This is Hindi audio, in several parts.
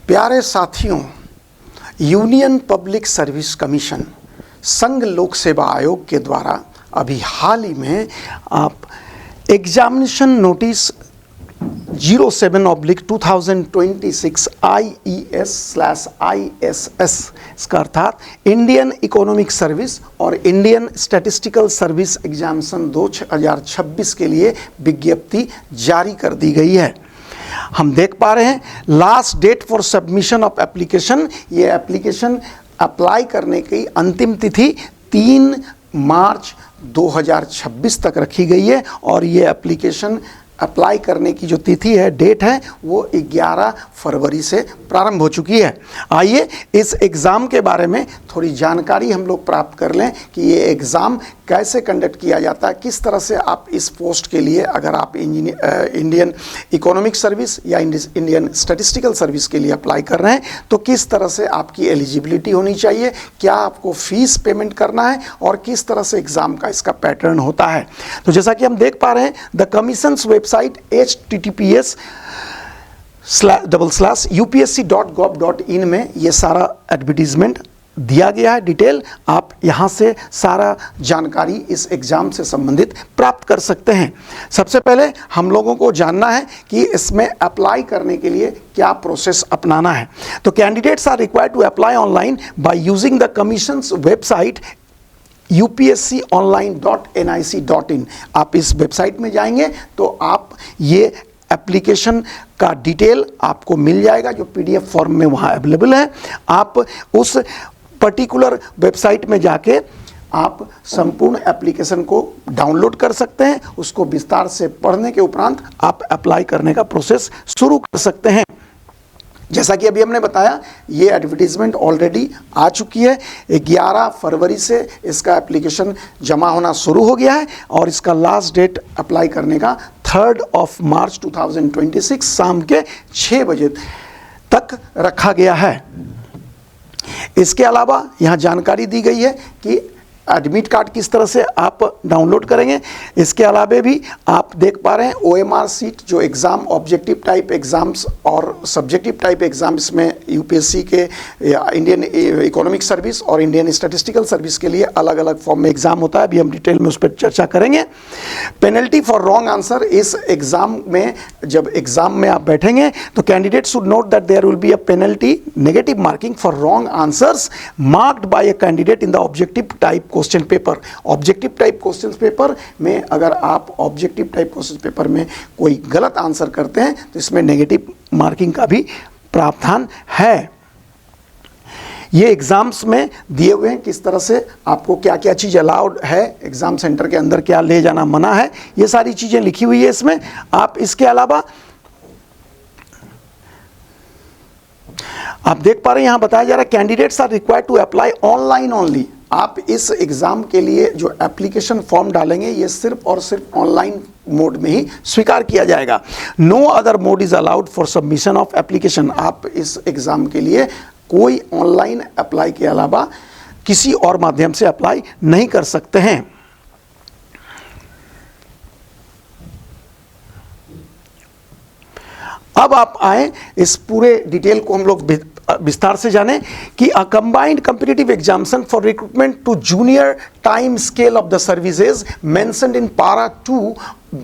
प्यारे साथियों, यूनियन पब्लिक सर्विस कमीशन संघ लोक सेवा आयोग के द्वारा अभी हाल ही में आप एग्जामिनेशन नोटिस 07/2026 IES/ISS इसका अर्थात इंडियन इकोनॉमिक सर्विस और इंडियन स्टैटिस्टिकल सर्विस एग्जामिनेशन 2026 के लिए विज्ञप्ति जारी कर दी गई है। हम देख पा रहे हैं last date for submission of application, ये एप्लीकेशन अप्लाई करने की अंतिम तिथि 3 मार्च 2026 तक रखी गई है और ये एप्लीकेशन अप्लाई करने की जो तिथि है, डेट है, वो 11 फरवरी से प्रारंभ हो चुकी है। आइए इस एग्ज़ाम के बारे में थोड़ी जानकारी हम लोग प्राप्त कर लें कि ये एग्ज़ाम कैसे कंडक्ट किया जाता है, किस तरह से आप इस पोस्ट के लिए, अगर आप इंडियन इकोनॉमिक सर्विस या इंडियन स्टैटिस्टिकल सर्विस के लिए अप्लाई कर रहे हैं तो किस तरह से आपकी एलिजिबिलिटी होनी चाहिए, क्या आपको फीस पेमेंट करना है और किस तरह से एग्ज़ाम का इसका पैटर्न होता है। तो जैसा कि हम देख पा रहे हैं, द कमीशंस वेबसाइट https://upsc.gov.in में ये सारा एडवर्टीजमेंट दिया गया है, डिटेल। आप यहाँ से सारा जानकारी इस एग्ज़ाम से संबंधित प्राप्त कर सकते हैं। सबसे पहले हम लोगों को जानना है कि इसमें अप्लाई करने के लिए क्या प्रोसेस अपनाना है। तो candidates are required to apply online by using the commission's website upsconline.nic.in। आप इस वेबसाइट में जाएंगे तो आप ये एप्लीकेशन का डिटेल आपको मिल जाएगा, जो PDF फॉर्म में वहाँ अवेलेबल है। आप उस पर्टिकुलर वेबसाइट में जाके आप संपूर्ण एप्लीकेशन को डाउनलोड कर सकते हैं। उसको विस्तार से पढ़ने के उपरांत आप अप्लाई करने का प्रोसेस शुरू कर सकते हैं। जैसा कि अभी हमने बताया, ये एडवर्टीजमेंट ऑलरेडी आ चुकी है। 11 फरवरी से इसका एप्लीकेशन जमा होना शुरू हो गया है और इसका लास्ट डेट अप्लाई करने का 3 मार्च 2026 शाम के 6 बजे तक रखा गया है। इसके अलावा यहाँ जानकारी दी गई है कि एडमिट कार्ड किस तरह से आप डाउनलोड करेंगे। इसके अलावा भी आप देख पा रहे हैं OMR सीट, जो एग्ज़ाम ऑब्जेक्टिव टाइप एग्ज़ाम्स और सब्जेक्टिव टाइप एग्ज़ाम्स में UPSC के इंडियन इकोनॉमिक सर्विस और इंडियन स्टैटिस्टिकल सर्विस के लिए अलग अलग फॉर्म में एग्ज़ाम होता है। अभी हम डिटेल में उस पर चर्चा करेंगे। पेनल्टी फॉर रॉन्ग आंसर, इस एग्ज़ाम में जब एग्ज़ाम में आप बैठेंगे तो candidate should note that there will be a penalty negative marking for wrong answers marked by a candidate in the objective type question paper. Objective type question paper में अगर आप ऑब्जेक्टिव टाइप क्वेश्चन पेपर में कोई गलत आंसर करते हैं तो इसमें नेगेटिव मार्किंग का भी प्रावधान है। ये एग्जाम्स में दिए हुए हैं किस तरह से आपको क्या क्या चीज़ अलाउड है, एग्जाम सेंटर के अंदर क्या ले जाना मना है, ये सारी चीज़ें लिखी हुई है इसमें। आप इसके अलावा आप देख पा रहे हैं यहाँ बताया जा रहा है candidates are required to apply online only. आप इस एग्ज़ाम के लिए जो एप्लीकेशन फॉर्म डालेंगे ये सिर्फ और सिर्फ ऑनलाइन मोड में ही स्वीकार किया जाएगा। No other mode is allowed for submission of application. आप इस एग्ज़ाम के लिए कोई ऑनलाइन अप्लाई के अलावा किसी और माध्यम से अप्लाई नहीं कर सकते हैं। अब आप आए इस पूरे डिटेल को हम लोग विस्तार से जाने कि a combined competitive examination for recruitment to junior time scale of the services mentioned in para 2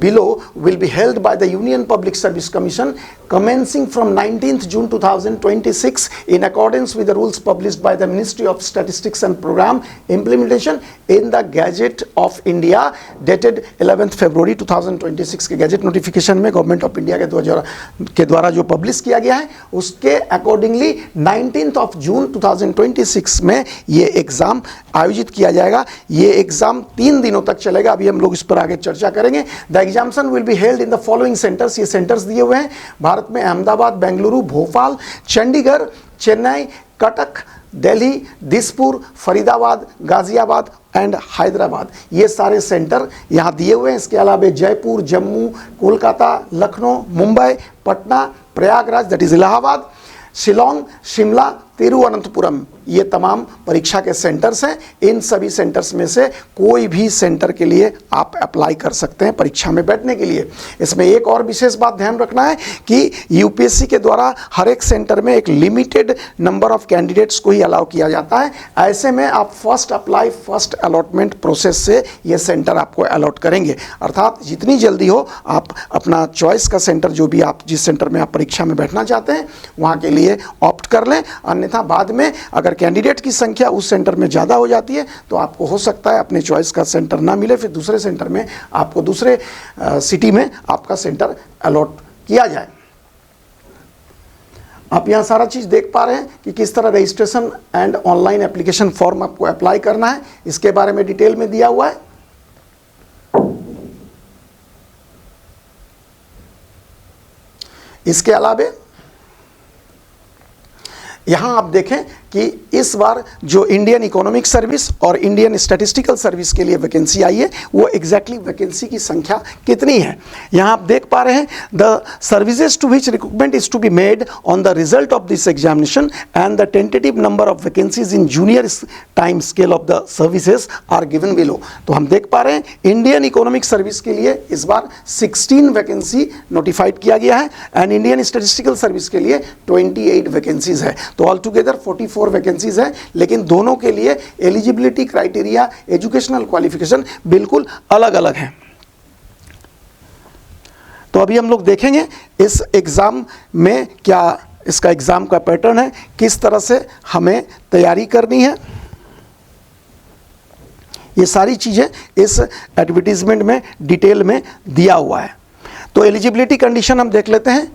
below will be held by the Union Public Service Commission commencing from 19th June 2026 in accordance with the rules published by the Ministry of Statistics and Program Implementation in the Gazette of India dated 11th February 2026 के गैजेट नोटिफिकेशन में गवर्नमेंट ऑफ इंडिया के द्वारा जो पब्लिश किया गया है उसके अकॉर्डिंगली 19th जून 2026 में ये एग्ज़ाम आयोजित किया जाएगा। ये एग्ज़ाम 3 दिनों तक चलेगा। अभी हम लोग इस पर आगे चर्चा करेंगे। The examination will be held in the following centres. ये सेंटर्स दिए हुए हैं भारत में अहमदाबाद, बेंगलुरु, भोपाल, चंडीगढ़, चेन्नई, कटक, दिल्ली, दिसपुर, फरीदाबाद, गाजियाबाद एंड हैदराबाद। ये सारे सेंटर यहाँ दिए हुए हैं। इसके अलावा जयपुर, जम्मू, कोलकाता, लखनऊ, मुंबई, पटना, प्रयागराज दैट इज़ इलाहाबाद, शिलोंग, शिमला तिरुवनंतपुरम, ये तमाम परीक्षा के सेंटर्स हैं। इन सभी सेंटर्स में से कोई भी सेंटर के लिए आप अप्लाई कर सकते हैं परीक्षा में बैठने के लिए। इसमें एक और विशेष बात ध्यान रखना है कि यूपीएससी के द्वारा हर एक सेंटर में एक लिमिटेड नंबर ऑफ कैंडिडेट्स को ही अलाउ किया जाता है। ऐसे में आप first apply first allotment process से ये सेंटर आपको अलॉट करेंगे, अर्थात जितनी जल्दी हो आप अपना चॉइस का सेंटर, जो भी आप जिस सेंटर में आप परीक्षा में बैठना चाहते हैं वहाँ के लिए ऑप्ट कर लें। अन्यथा बाद में अगर कैंडिडेट की संख्या उस सेंटर में ज़्यादा हो जाती है तो आपको हो सकता है अपने चॉइस का सेंटर ना मिले, फिर दूसरे सेंटर में आपको दूसरे सिटी में आपका सेंटर अलॉट किया जाए। आप यहाँ सारा चीज़ देख पा रहे हैं कि किस तरह registration and online application form आपको अप्लाई करना है, इसके बारे में डिटेल में दिया हुआ है। इसके अलावा यहाँ आप देखें कि इस बार जो इंडियन इकोनॉमिक सर्विस और इंडियन स्टैटिस्टिकल सर्विस के लिए वैकेंसी आई है वो एग्जैक्टली वैकेंसी की संख्या कितनी है यहाँ आप देख पा रहे हैं। The services to which recruitment is to be made on the result of this examination and the tentative number of vacancies in junior time scale of the services are given below. तो हम देख पा रहे हैं इंडियन इकोनॉमिक सर्विस के लिए इस बार 16 वैकेंसी नोटिफाइड किया गया है एंड इंडियन स्टैटिस्टिकल सर्विस के लिए 28 वैकेंसीज है। तो ऑल टुगेदर 44 वैकेंसीज हैं, लेकिन दोनों के लिए एलिजिबिलिटी क्राइटेरिया, एजुकेशनल क्वालिफिकेशन बिल्कुल अलग अलग हैं। तो अभी हम लोग देखेंगे इस एग्ज़ाम में क्या इसका एग्ज़ाम का पैटर्न है, किस तरह से हमें तैयारी करनी है। ये सारी चीज़ें इस एडवर्टीजमेंट में डिटेल में दिया हुआ है। तो एलिजिबिलिटी कंडीशन हम देख लेते हैं।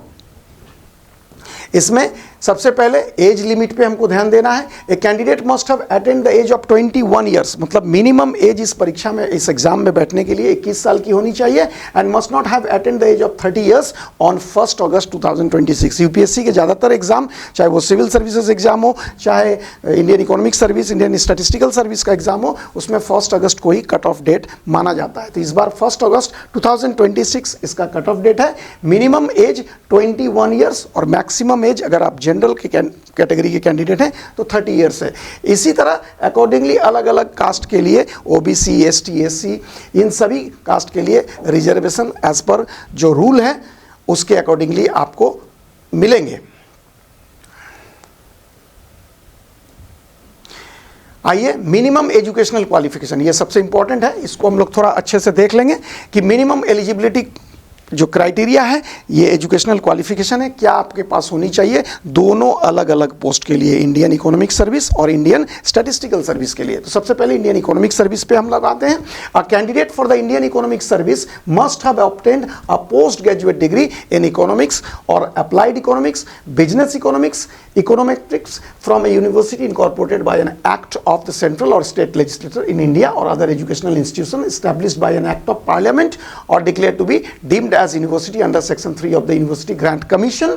इसमें सबसे पहले एज लिमिट पे हमको ध्यान देना है। A candidate must have attend the age of 21 years, मतलब मिनिमम एज इस परीक्षा में, इस एग्जाम में बैठने के लिए 21 साल की होनी चाहिए and must not have attend the age of 30 years on 1 August 2026। UPSC के ज़्यादातर एग्जाम, चाहे वो सिविल सर्विसेज एग्जाम हो, चाहे Indian economic service, Indian statistical service का एग्जाम हो, उसमें 1 अगस्त को ही कट ऑफ डेट माना जाता है। तो इस बार 1 अगस्त 2026 इसका कट ऑफ डेट है। मिनिमम एज 21 ईयर्स और मैक्सिमम एज, अगर आप जनरल कैटेगरी के कैंडिडेट हैं तो 30 ईयर्स है। इसी तरह अकॉर्डिंगली अलग अलग कास्ट के लिए ओबीसी, एसटी, एससी, इन सभी कास्ट के लिए रिजर्वेशन एज पर जो रूल है उसके अकॉर्डिंगली आपको मिलेंगे। आइए, मिनिमम एजुकेशनल क्वालिफिकेशन, ये सबसे इंपॉर्टेंट है, इसको हम लोग थोड़ा अच्छे से देख लेंगे कि मिनिमम एलिजिबिलिटी जो क्राइटेरिया है ये एजुकेशनल क्वालिफिकेशन है, क्या आपके पास होनी चाहिए दोनों अलग अलग पोस्ट के लिए, इंडियन इकोनॉमिक सर्विस और इंडियन स्टैटिस्टिकल सर्विस के लिए। तो सबसे पहले इंडियन इकोनॉमिक सर्विस पे हम लगाते हैं। A candidate for the Indian economic service must have obtained a post graduate degree in economics और applied economics, business economics, econometrics from a university incorporated by an act of the central और स्टेट लेजिस्लेचर इन इंडिया और other educational institution established by an act of parliament और declared to be deemed as university under section 3 of the University Grant Commission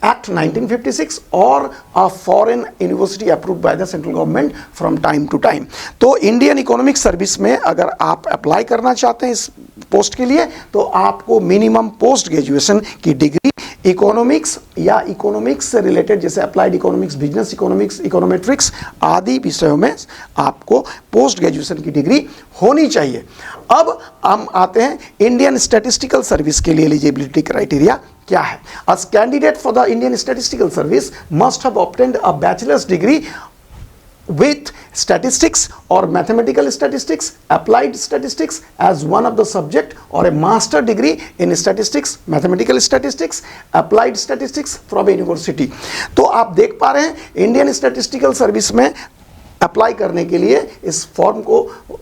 Act 1956 or a foreign university approved by the central government from time to time। तो इंडियन इकोनॉमिक सर्विस में अगर आप अप्लाई करना चाहते हैं इस पोस्ट के लिए तो आपको मिनिमम पोस्ट ग्रेजुएशन की डिग्री इकोनॉमिक्स या इकोनॉमिक्स से रिलेटेड, जैसे applied economics, business economics, econometrics आदि विषयों में आपको पोस्ट ग्रेजुएशन की डिग्री होनी चाहिए। अब हम आते हैं इंडियन स्टैटिस्टिकल सर्विस के लिए एलिजिबिलिटी क्राइटेरिया क्या है। As candidate for the Indian statistical service must have obtained a bachelor's degree with statistics or mathematical statistics, applied statistics as one of the subject or a master degree in statistics, mathematical statistics, applied statistics from a university। तो आप देख पा रहे हैं इंडियन स्टैटिस्टिकल सर्विस में अप्लाई करने के लिए, इस फॉर्म को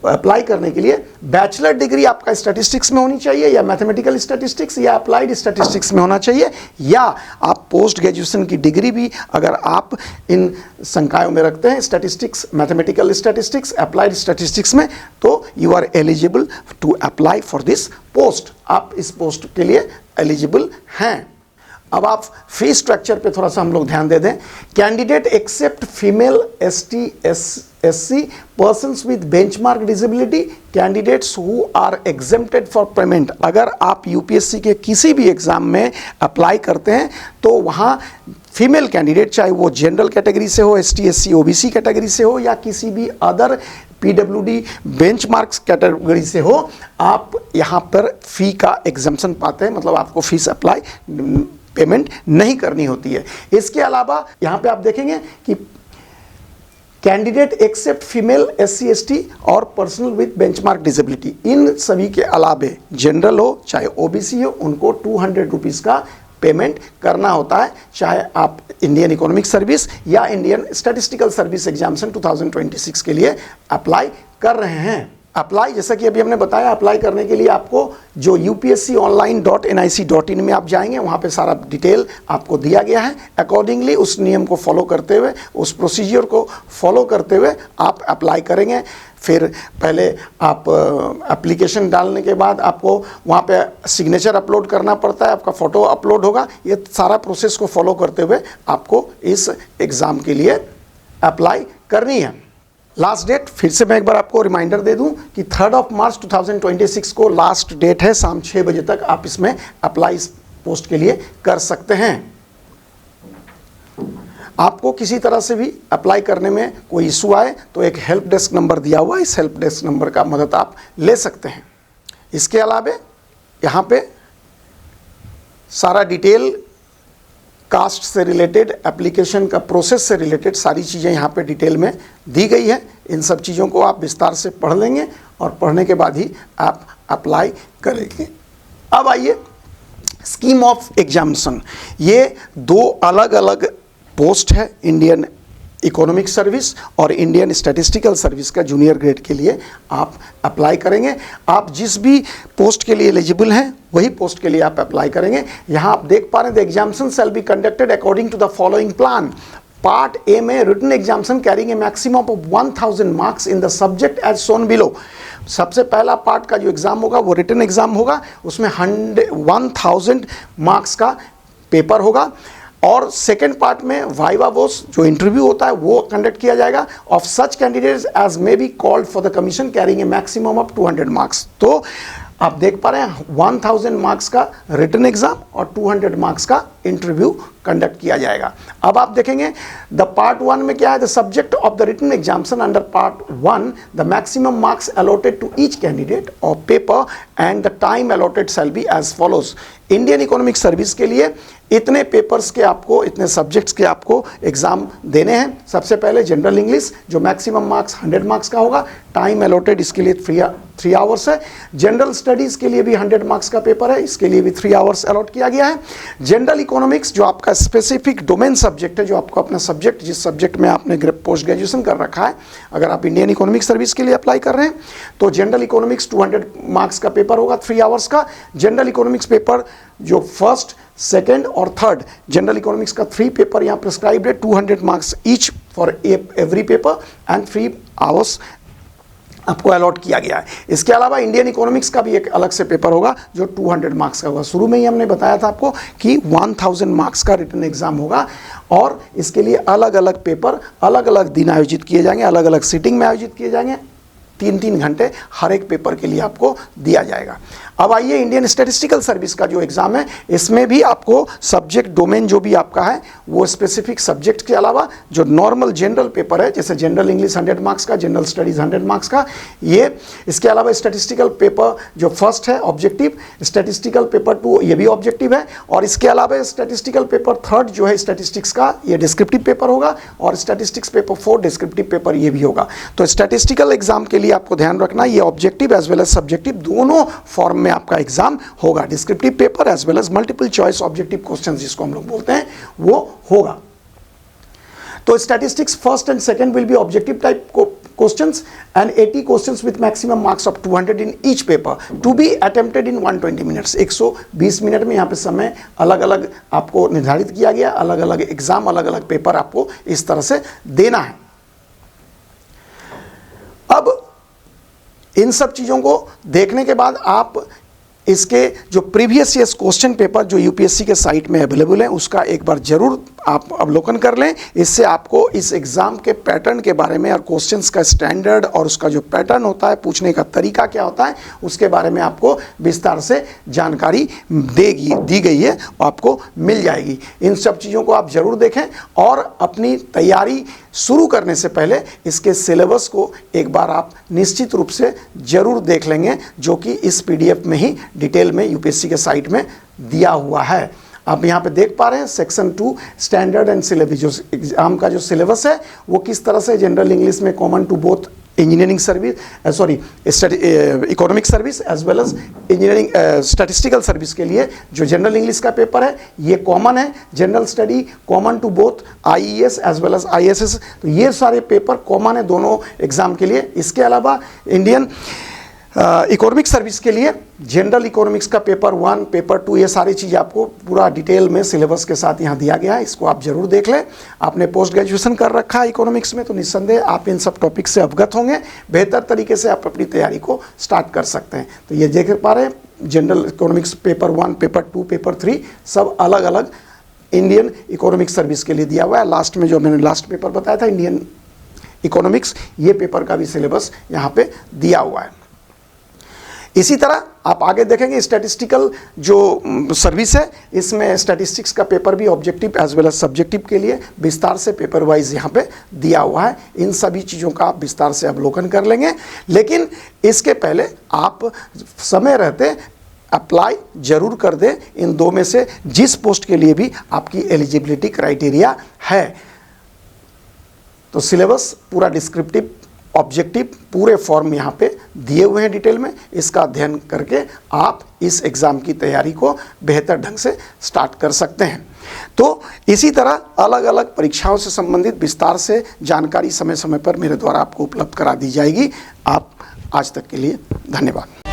अप्लाई करने के लिए बैचलर डिग्री आपका स्टैटिस्टिक्स में होनी चाहिए या मैथमेटिकल स्टैटिस्टिक्स या अप्लाइड स्टैटिस्टिक्स में होना चाहिए, या आप पोस्ट ग्रेजुएशन की डिग्री भी अगर आप इन संकायों में रखते हैं, statistics, mathematical statistics, applied statistics में, तो you are eligible to apply for this post. आप इस पोस्ट के लिए एलिजिबल हैं। अब आप फी स्ट्रक्चर पे थोड़ा सा हम लोग ध्यान दे दें। Candidate except female, ST, SC, persons with benchmark disability, candidates who are exempted for payment. अगर आप यूपीएससी के किसी भी एग्जाम में अप्लाई करते हैं तो वहाँ फीमेल कैंडिडेट, चाहे वो जनरल कैटेगरी से हो, ST SC OBC कैटेगरी से हो या किसी भी अदर PWD बेंचमार्क्स कैटेगरी से हो, आप यहाँ पर फ़ी का एग्जम्पशन पाते हैं, मतलब आपको फीस अप्लाई पेमेंट नहीं करनी होती है। इसके अलावा यहाँ पे आप देखेंगे कि candidate except female SC ST और पर्सनल विथ बेंचमार्क डिसेबिलिटी, इन सभी के अलावे जनरल हो चाहे OBC हो, उनको 200 रुपीज़ का पेमेंट करना होता है, चाहे आप इंडियन इकोनॉमिक सर्विस या इंडियन स्टैटिस्टिकल सर्विस एग्जामिनेशन 2026 के लिए अप्लाई कर रहे हैं। अप्लाई, जैसा कि अभी हमने बताया, अप्लाई करने के लिए आपको जो upsconline.nic.in में आप जाएंगे, वहाँ पे सारा डिटेल आपको दिया गया है। अकॉर्डिंगली उस नियम को फॉलो करते हुए, उस प्रोसीजर को फॉलो करते हुए आप अप्लाई करेंगे। फिर पहले आप एप्लीकेशन डालने के बाद आपको वहाँ पे सिग्नेचर अपलोड करना पड़ता है, आपका फ़ोटो अपलोड होगा। ये सारा प्रोसेस को फॉलो करते हुए आपको इस एग्ज़ाम के लिए अप्लाई करनी है। लास्ट डेट फिर से मैं एक बार आपको रिमाइंडर दे दूं कि 3 मार्च 2026 को लास्ट डेट है, शाम 6 बजे तक आप इसमें अप्लाई इस पोस्ट के लिए कर सकते हैं। आपको किसी तरह से भी अप्लाई करने में कोई इशू आए तो एक हेल्प डेस्क नंबर दिया हुआ है, इस हेल्प डेस्क नंबर का मदद आप ले सकते हैं। इसके अलावा यहाँ पे सारा डिटेल कास्ट से रिलेटेड, एप्लीकेशन का प्रोसेस से रिलेटेड सारी चीज़ें यहाँ पे डिटेल में दी गई है। इन सब चीज़ों को आप विस्तार से पढ़ लेंगे और पढ़ने के बाद ही आप अप्लाई करेंगे। अब आइए स्कीम ऑफ एग्जामिनेशन, ये 2 अलग अलग पोस्ट है, इंडियन इकोनॉमिक सर्विस और इंडियन स्टैटिस्टिकल सर्विस का जूनियर ग्रेड के लिए आप अप्लाई करेंगे। आप जिस भी पोस्ट के लिए एलिजिबल हैं वही पोस्ट के लिए आप अप्लाई करेंगे। यहाँ आप देख पा रहे हैं, the examination shall be conducted according to the following plan. Part A में written examination carrying a maximum of 1000 marks in the subject as shown below. सबसे पहला पार्ट का जो एग्ज़ाम होगा वो रिटन एग्ज़ाम होगा, उसमें 1000 मार्क्स का पेपर होगा। और सेकेंड पार्ट में वाइवा वोस जो इंटरव्यू होता है वो कंडक्ट किया जाएगा of such candidates as may be called for the commission carrying a maximum of 200 marks. तो आप देख पा रहे हैं 1000 मार्क्स का रिटन एग्जाम और 200 मार्क्स का इंटरव्यू कंडक्ट किया जाएगा। अब आप देखेंगे द पार्ट 1 में क्या है, the subject of the written examination under part 1 the maximum marks allotted to each candidate और paper and the time allotted shall be as follows. Indian economic service के लिए इतने पेपर्स के आपको, इतने सब्जेक्ट्स के आपको एग्जाम देने हैं। सबसे पहले जनरल इंग्लिश जो मैक्सिमम मार्क्स 100 मार्क्स का होगा, टाइम अलॉटेड इसके लिए 3 आवर्स है। जनरल स्टडीज़ के लिए भी 100 मार्क्स का पेपर है, इसके लिए भी 3 आवर्स अलॉट किया गया है। जनरल इकोनॉमिक्स जो आपका स्पेसिफिक डोमेन सब्जेक्ट है, जो आपको अपना सब्जेक्ट, जिस सब्जेक्ट में आपने पोस्ट ग्रेजुएशन कर रखा है, अगर आप इंडियन इकोनॉमिक सर्विस के लिए अप्लाई कर रहे हैं तो जनरल इकोनॉमिक्स 200 मार्क्स का पेपर होगा 3 आवर्स का। जनरल इकोनॉमिक्स पेपर जो फर्स्ट, सेकेंड और थर्ड जनरल इकोनॉमिक्स का 3 पेपर यहाँ प्रिस्क्राइब्ड है, 200 marks each for every paper and 3 hours आपको अलॉट किया गया है। इसके अलावा इंडियन इकोनॉमिक्स का भी एक अलग से पेपर होगा जो 200 मार्क्स का होगा। शुरू में ही हमने बताया था आपको कि 1000 मार्क्स का रिटन एग्जाम होगा और इसके लिए अलग अलग पेपर अलग अलग दिन आयोजित किए जाएंगे, अलग अलग सीटिंग में आयोजित किए जाएंगे। 3-3 घंटे हर एक पेपर के लिए आपको दिया जाएगा। अब आइए इंडियन स्टैटिस्टिकल सर्विस का जो एग्ज़ाम है, इसमें भी आपको सब्जेक्ट डोमेन जो भी आपका है वो स्पेसिफिक सब्जेक्ट के अलावा जो नॉर्मल जनरल पेपर है, जैसे जनरल इंग्लिश 100 मार्क्स का, जनरल स्टडीज़ 100 मार्क्स का, ये इसके अलावा स्टैटिस्टिकल पेपर जो फर्स्ट है ऑब्जेक्टिव, स्टैटिस्टिकल पेपर 2 ये भी ऑब्जेक्टिव है, और इसके अलावा स्टैटिस्टिकल पेपर 3 जो है स्टैटिस्टिक्स का, ये डिस्क्रिप्टिव पेपर होगा, और स्टैटिस्टिक्स पेपर 4 डिस्क्रिप्टिव पेपर ये भी होगा। तो स्टैटिस्टिकल एग्जाम के लिए आपको ध्यान रखना, ये objective as well as subjective दोनों फॉर्म में आपका एग्जाम होगा। Descriptive paper as well as multiple choice objective questions जिसको हम लोग बोलते हैं वो होगा। तो statistics first and second will be objective type questions and 80 questions with maximum marks of 200 in each paper to be attempted in 120 minutes। 120 minute में यहाँ पे समय अलग अलग आपको निर्धारित किया गया, अलग अलग एग्जाम, अलग अलग पेपर आपको इस तरह से देना है। अब इन सब चीज़ों को देखने के बाद आप इसके जो प्रीवियस ईयर्स क्वेश्चन पेपर जो यूपीएससी के साइट में अवेलेबल है उसका एक बार जरूर आप अवलोकन कर लें। इससे आपको इस एग्ज़ाम के पैटर्न के बारे में और क्वेश्चंस का स्टैंडर्ड और उसका जो पैटर्न होता है, पूछने का तरीका क्या होता है, उसके बारे में आपको विस्तार से जानकारी दी गई है, आपको मिल जाएगी। इन सब चीज़ों को आप ज़रूर देखें और अपनी तैयारी शुरू करने से पहले इसके सिलेबस को एक बार आप निश्चित रूप से ज़रूर देख लेंगे, जो कि इस PDF में ही डिटेल में यूपीएससी के साइट में दिया हुआ है। आप यहाँ पे देख पा रहे हैं सेक्शन 2 स्टैंडर्ड एंड सिलेबस, जो एग्जाम का जो सिलेबस है वो किस तरह से जनरल इंग्लिश में common to both engineering service economic service as well as engineering statistical service के लिए जो जनरल इंग्लिश का पेपर है ये कॉमन है। General study common to both IES as well as ISS, तो ये सारे पेपर कॉमन है दोनों एग्जाम के लिए। इसके अलावा इंडियन इकोनॉमिक सर्विस के लिए जनरल इकोनॉमिक्स का पेपर 1, पेपर 2, ये सारी चीज़ आपको पूरा डिटेल में सिलेबस के साथ यहाँ दिया गया है। इसको आप जरूर देख लें। आपने पोस्ट ग्रेजुएशन कर रखा है इकोनॉमिक्स में तो निस्संदेह आप इन सब टॉपिक से अवगत होंगे, बेहतर तरीके से आप अपनी तैयारी को स्टार्ट कर सकते हैं। तो ये देख पा रहे हैं general economics paper 1, paper 2, paper 3 सब अलग अलग इंडियन इकोनॉमिक सर्विस के लिए दिया हुआ है। लास्ट में जो मैंने लास्ट पेपर बताया था इंडियन इकोनॉमिक्स, ये पेपर का भी सिलेबस यहाँ पे दिया हुआ है। इसी तरह आप आगे देखेंगे स्टैटिस्टिकल जो सर्विस है, इसमें स्टैटिस्टिक्स का पेपर भी objective as well as subjective के लिए विस्तार से पेपर वाइज यहाँ पे दिया हुआ है। इन सभी चीज़ों का आप विस्तार से अवलोकन कर लेंगे, लेकिन इसके पहले आप समय रहते अप्लाई जरूर कर दें इन दो में से जिस पोस्ट के लिए भी आपकी एलिजिबिलिटी क्राइटेरिया है। तो सिलेबस पूरा डिस्क्रिप्टिव ऑब्जेक्टिव पूरे फॉर्म यहाँ पे दिए हुए हैं डिटेल में। इसका अध्ययन करके आप इस एग्ज़ाम की तैयारी को बेहतर ढंग से स्टार्ट कर सकते हैं। तो इसी तरह अलग अलग परीक्षाओं से संबंधित विस्तार से जानकारी समय समय पर मेरे द्वारा आपको उपलब्ध करा दी जाएगी। आप आज तक के लिए धन्यवाद।